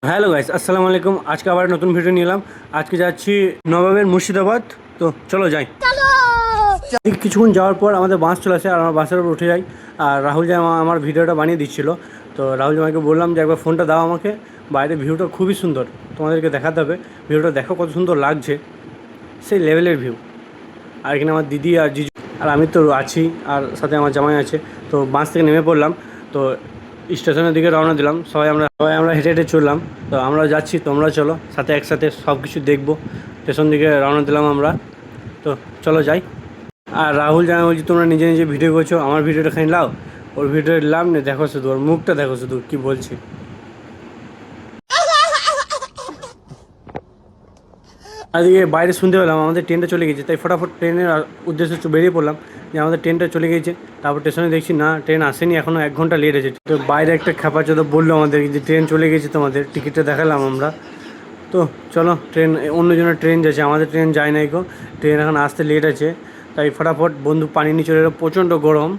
Hello guys, আসসালামু আলাইকুম। আজকে আবার নতুন ভিডিও নিলাম। আজকে যাচ্ছি নবাবের মুর্শিদাবাদ। তো চলো যাই। কিছুক্ষণ যাওয়ার পর আমাদের বাস চলে আসে আর আমার বাসের উপর উঠে যাই। আর রাহুল জামা আমার ভিডিওটা বানিয়ে দিচ্ছিলো। তো রাহুল জামাইকে বললাম যে একবার ফোনটা দাও আমাকে, বাইরে ভিউটা খুবই সুন্দর, তোমাদেরকে দেখাতে হবে। ভিউটা দেখো কত সুন্দর লাগছে, সেই লেভেলের ভিউ। আর এখানে আমার দিদি আর জিজু আর আমি তো আছি, আর সাথে আমার জামাই আছে। তো বাস থেকে নেমে পড়লাম। তো স্টেশনের দিকে রওনা দিলাম। সবাই আমরা হেঁটে হেঁটে চললাম। তো আমরা যাচ্ছি, তোমরা চলো সাথে, একসাথে সব কিছু দেখবো। স্টেশন দিকে রওনা দিলাম আমরা। তো চলো যাই। আর রাহুল জানা বলছি, তোমরা নিজে নিজে ভিডিও করছো, আমার ভিডিওটা খানি লাও। ওর ভিডিও লাভ নেই, দেখো শুধু ওর মুখটা দেখো শুধু কী বলছি। এদিকে বাইরে শুনতে পেলাম আমাদের ট্রেনটা চলে গেছে, তাই ফটাফট ট্রেনের উদ্দেশ্যে বেরিয়ে পড়লাম যে আমাদের ট্রেনটা চলে গেছে। তারপর স্টেশনে দেখছি না, ট্রেন আসেনি, এখনও 1 ঘন্টা লেট আছে। তো বাইরে একটা খেপাচোদা বললো আমাদের যে ট্রেন চলে গেছে, তোমাদের টিকিটটা দেখালাম আমরা। তো চলো, ট্রেন অন্যজনের ট্রেন যাচ্ছে, আমাদের ট্রেন যায় নাই গো। ট্রেন এখন আসতে লেট আছে, তাই ফটাফট বন্ধু পানি নিয়ে চলে এলো। প্রচণ্ড গরম।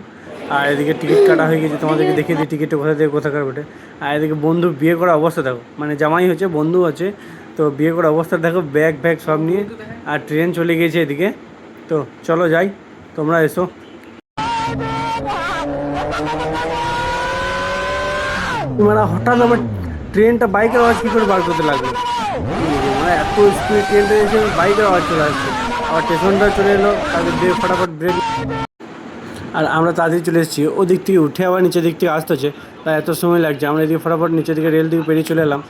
আর এদিকে টিকিট কাটা হয়ে গেছে, তোমাদেরকে দেখিয়ে দিই টিকিটটা কোথা থেকে কোথাকার বটে। আর এদিকে বন্ধুর বিয়ে করার অবস্থা দেখো, মানে জামাই হচ্ছে, বন্ধু আছে। তো বিয়ে করার অবস্থা দেখো, ব্যাগ ফ্যাগ সব নিয়ে। আর ট্রেন চলে গেছে এদিকে। তো চলো যাই, তোমরা এসো। মানে হঠাৎ আমার ট্রেনটা বাইকের আওয়াজ কী করে বার করতে লাগলো। মানে এত স্পিড ট্রেনটা এসে বাইকের আওয়াজ চলে আসছে। আবার স্টেশনটা চলে এলো, তাদের ব্রেক ফটাফট ব্রেক। আর আমরা তাড়াতাড়ি চলে এসেছি, ওদিক থেকে উঠে আবার নিচের দিক থেকে আসতে হচ্ছে, তাই এত সময় লাগছে। আমরা এদিকে ফটাফট নিচের দিকে রেল দিকে পেরিয়ে চলে এলাম।